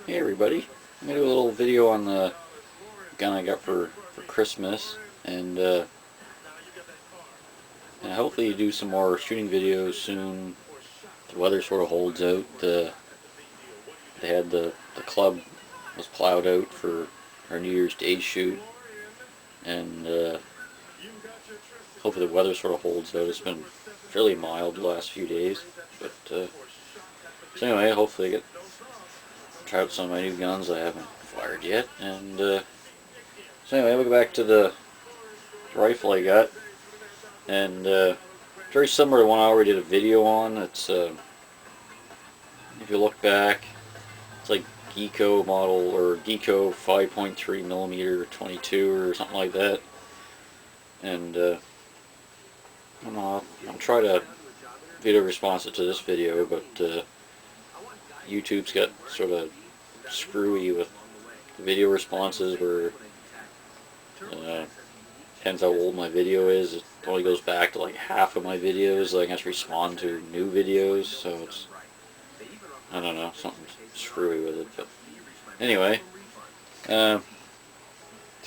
Hey everybody, I'm going to do a little video on the gun I got for Christmas, and hopefully do some more shooting videos soon. The weather sort of holds out. They had the club was plowed out for our New Year's Day shoot, and hopefully the weather sort of holds out. It's been fairly mild the last few days, but so anyway, hopefully I get try out some of my new guns I haven't fired yet, and so anyway, we'll go back to the rifle I got, and very similar to one I already did a video on. It's if you look back, it's like Geeko model, or Geeko 5.3 millimeter 22 or something like that, and I don't know, I'll try to video responsive to this video, but YouTube's got sort of screwy with video responses where depends how old my video is. It only goes back to like half of my videos. Like I have to respond to new videos, so it's, I don't know, something screwy with it. But anyway, so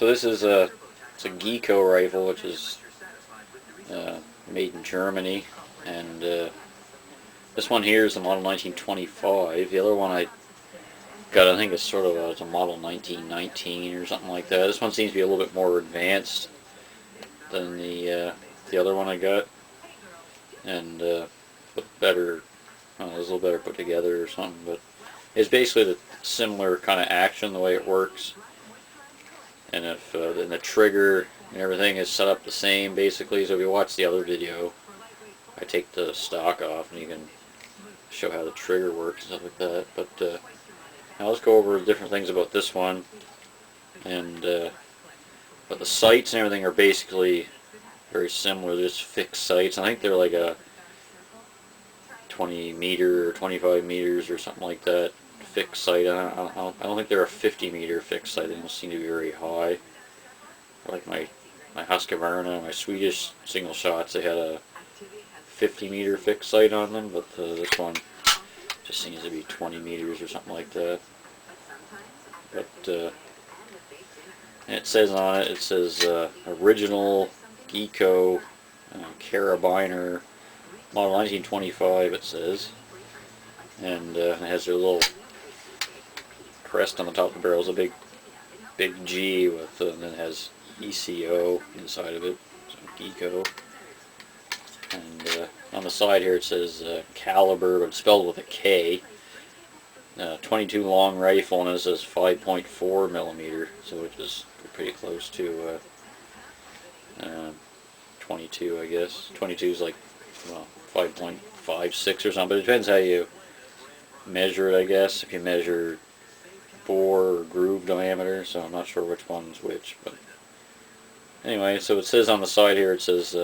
this is it's a Geeko rifle, which is made in Germany, and this one here is the model 1925. The other one I got, I think it's sort of it's a model 1919 or something like that. This one seems to be a little bit more advanced than the other one I got, and better, I don't know, it's a little better put together or something. But it's basically the similar kind of action, the way it works, and if and the trigger and everything is set up the same basically. So if you watch the other video, I take the stock off and you can show how the trigger works and stuff like that. But now let's go over different things about this one, and but the sights and everything are basically very similar. They're just fixed sights. I think they're like a 20 meter or 25 meters or something like that fixed sight. I don't think they're a 50 meter fixed sight. They don't seem to be very high. Like my Husqvarna, my Swedish single shots, they had a 50 meter fixed sight on them, but this one just seems to be 20 meters or something like that. But and it says on it, original Geeko Carabiner model 1925, it says, and it has their little crest on the top of the barrel. It's a big G with, and then it has ECO inside of it, so Geeko. And on the side here it says caliber, but it's spelled with a K. 22 long rifle, and it says 5.4 millimeter, so which is pretty close to 22, I guess. 22 is like, well, 5.56 or something, but it depends how you measure it, I guess. If you measure bore or groove diameter, so I'm not sure which one's which. But anyway, so it says on the side here, it says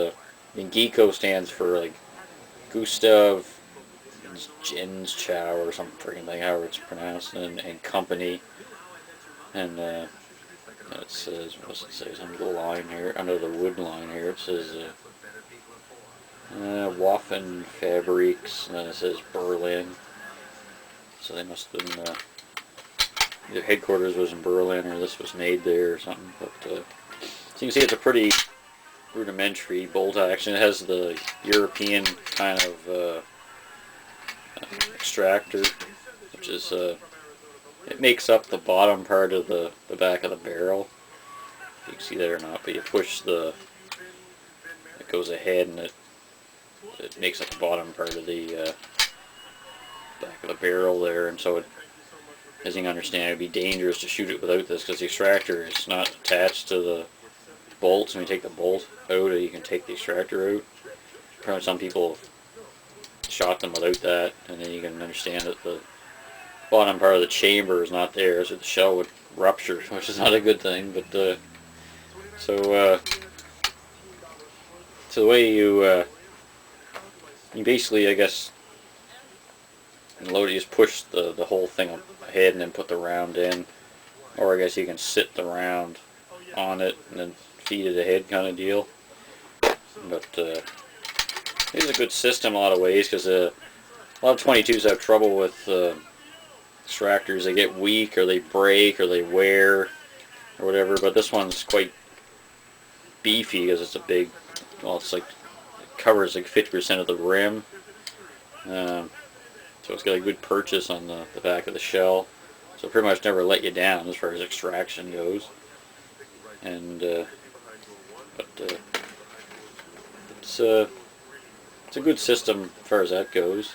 Geeko stands for like Gustav Jens Chow or some freaking thing, however it's pronounced, and company. And it says, what does it say? It's under the line here, under the wood line here, it says Waffen Fabrics, and then it says Berlin. So they must have been, either headquarters was in Berlin or this was made there or something. But so you can see it's a pretty rudimentary bolt action. It has the European kind of extractor, which is it makes up the bottom part of the back of the barrel. If you can see that or not, but you push it goes ahead, and it makes up the bottom part of the back of the barrel there. And so it, as you can understand, it would be dangerous to shoot it without this, because the extractor is not attached to the bolts. When you take the bolt out, you can take the extractor out. Probably some people have shot them without that, and then you can understand that the bottom part of the chamber is not there, so the shell would rupture, which is not a good thing. But so the way you basically, I guess, load it, you just push the whole thing ahead and then put the round in, or I guess you can sit the round on it and then feed it ahead, kind of deal. But it's a good system in a lot of ways, because a lot of 22s have trouble with extractors, they get weak or they break or they wear or whatever, but this one's quite beefy because it's a big, well, it's like, it covers like 50% of the rim. So it's got a good purchase on the back of the shell. So pretty much never let you down as far as extraction goes. And it's a good system as far as that goes.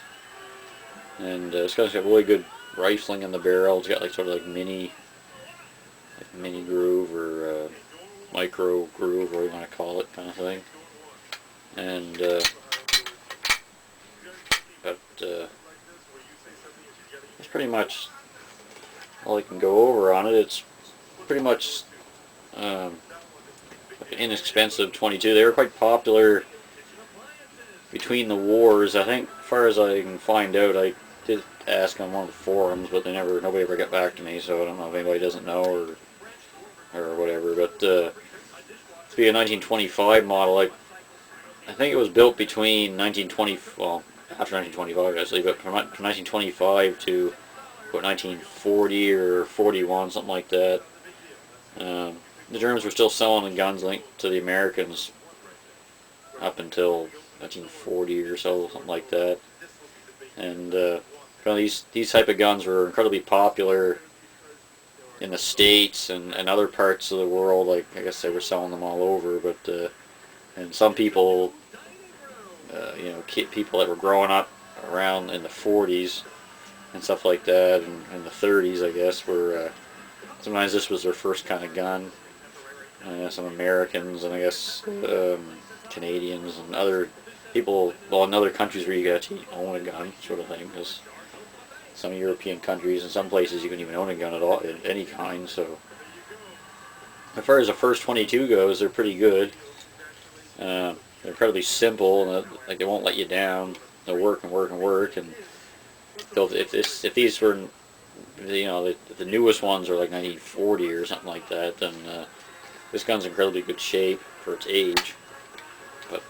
And it's got really good rifling in the barrel. It's got like sort of like mini groove or micro groove, whatever you want to call it, kind of thing. And that's pretty much all I can go over on it. It's pretty much like an inexpensive 22. They were quite popular between the wars. I think, as far as I can find out, I did ask on one of the forums, but nobody ever got back to me. So I don't know if anybody doesn't know or whatever. But to be a 1925 model, I think it was built between 1920, well, after 1925 actually, but from 1925 to about 1940 or 41, something like that. The Germans were still selling the guns linked to the Americans up until 1940 or so, something like that. And these type of guns were incredibly popular in the States and other parts of the world. Like, I guess they were selling them all over, but and some people, people that were growing up around in the 40s and stuff like that, and in the 30s, I guess, were sometimes this was their first kind of gun. Some Americans and I guess Canadians and other people, well, in other countries where you got to own a gun, sort of thing, because some European countries and some places you can even own a gun at all, at any kind. So as far as the first 22 goes, they're pretty good. They're incredibly simple, and like they won't let you down. They'll work and work and work, and if these were, the newest ones are like 1940 or something like that, then this gun's in incredibly good shape for its age. But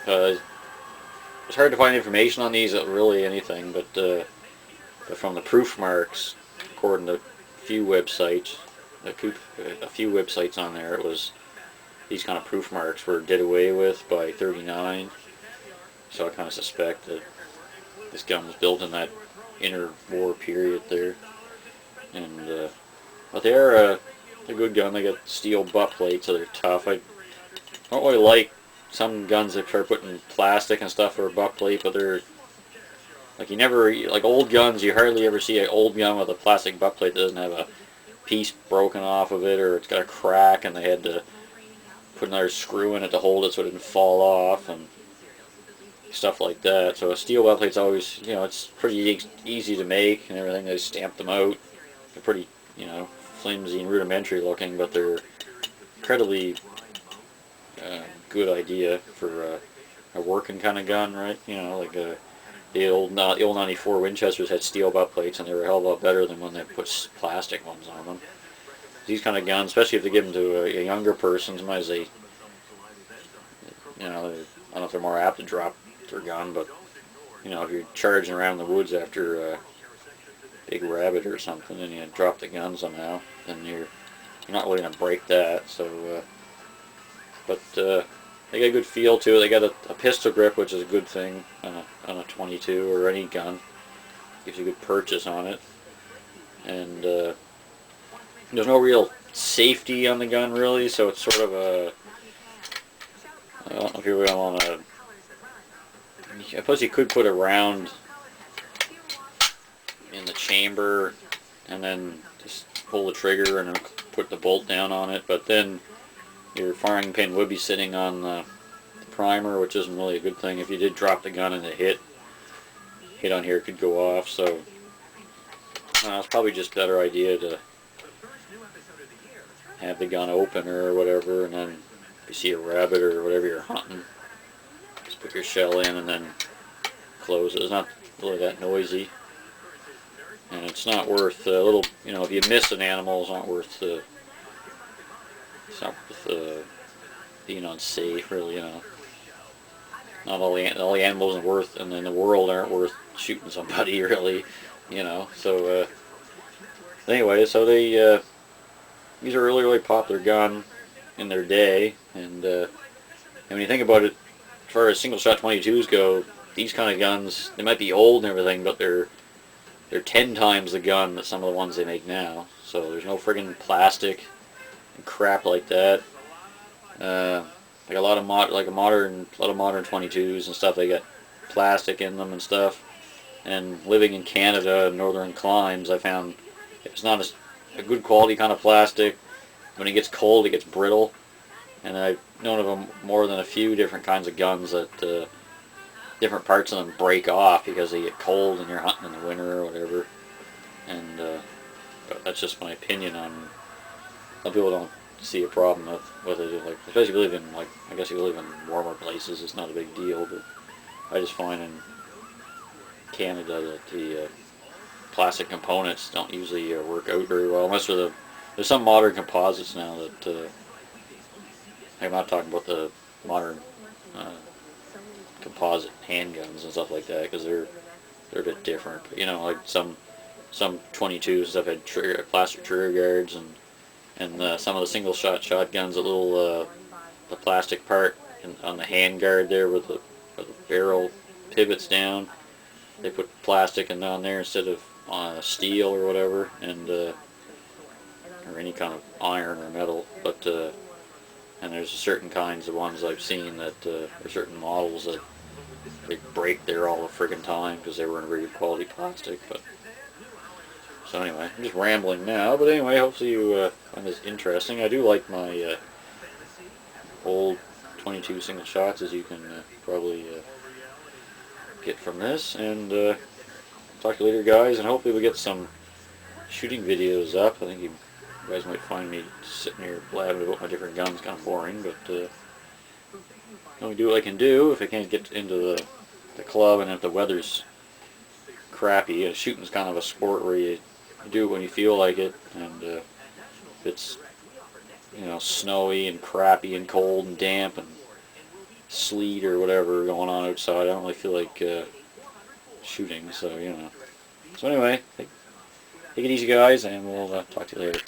it's hard to find information on these, really anything, but from the proof marks, according to a few websites on there, it was these kind of proof marks were did away with by 39. So I kind of suspect that this gun was built in that interwar period there. And but they're a good gun. They got steel butt plates, so they're tough. I don't really like some guns that start putting plastic and stuff for a butt plate, but they're like old guns, you hardly ever see an old gun with a plastic butt plate that doesn't have a piece broken off of it, or it's got a crack and they had to put another screw in it to hold it so it didn't fall off and stuff like that. So a steel butt plate's always, it's pretty easy to make and everything. They stamp them out. They're pretty, flimsy and rudimentary looking, but they're incredibly good idea for a working kind of gun, right? Like the old 94 Winchesters had steel butt plates, and they were a hell of a lot better than when they put plastic ones on them. These kind of guns, especially if they give them to a younger person, sometimes they, I don't know if they're more apt to drop their gun, but if you're charging around the woods after a big rabbit or something and you drop the gun somehow, then you're not really going to break that. So, but they got a good feel to it. They got a pistol grip, which is a good thing on a 22 or any gun. Gives you a good purchase on it, and there's no real safety on the gun really, so it's sort of a, I don't know if you really want to, I suppose you could put a round in the chamber and then just pull the trigger and put the bolt down on it, but then your firing pin would be sitting on the primer, which isn't really a good thing. If you did drop the gun and the hit on here, it could go off, so it's probably just a better idea to have the gun open or whatever, and then if you see a rabbit or whatever you're hunting, just put your shell in and then close it. It's not really that noisy, and it's not worth a little, if you miss an animal, it's not worth being unsafe, really. Not all the animals in the world aren't worth shooting somebody, really. you know. So anyway, so they these are a really, really popular gun in their day, and when you think about it, as far as single shot 22s go, these kind of guns, they might be old and everything, but they're 10 times the gun that some of the ones they make now. So there's no friggin' plastic and crap like that. Like a lot of modern 22s and stuff, they got plastic in them and stuff. And living in Canada, northern climes, I found it's not a good quality kind of plastic. When it gets cold, it gets brittle. And I've known of them more than a few different kinds of guns that different parts of them break off because they get cold and you're hunting in the winter or whatever. And that's just my opinion on. Some people don't see a problem with it, like especially if you live in, like, I guess if you live in warmer places, it's not a big deal. But I just find in Canada that the plastic components don't usually work out very well, unless there's some modern composites now that I'm not talking about the modern composite handguns and stuff like that, because they're a bit different. But, you know, like some 22s and stuff had plastic trigger guards, and some of the single shot shotguns, a little the plastic part on the hand guard there where the barrel pivots down, they put plastic in down there instead of steel or whatever, and or any kind of iron or metal. But and there's certain kinds of ones I've seen that there are certain models that they break there all the friggin' time because they were in really quality plastic. But so anyway, I'm just rambling now. But anyway, hopefully you find this interesting. I do like my old 22 single shots, as you can probably get from this. And talk to you later, guys. And hopefully we get some shooting videos up. I think you guys might find me sitting here blabbing about my different guns kind of boring, but I only do what I can do. If I can't get into the club, and if the weather's crappy, shooting's kind of a sport where you do it when you feel like it, and if it's, you know, snowy and crappy and cold and damp and sleet or whatever going on outside, I don't really feel like shooting, so, you know. So anyway, take it easy, guys, and we'll talk to you later.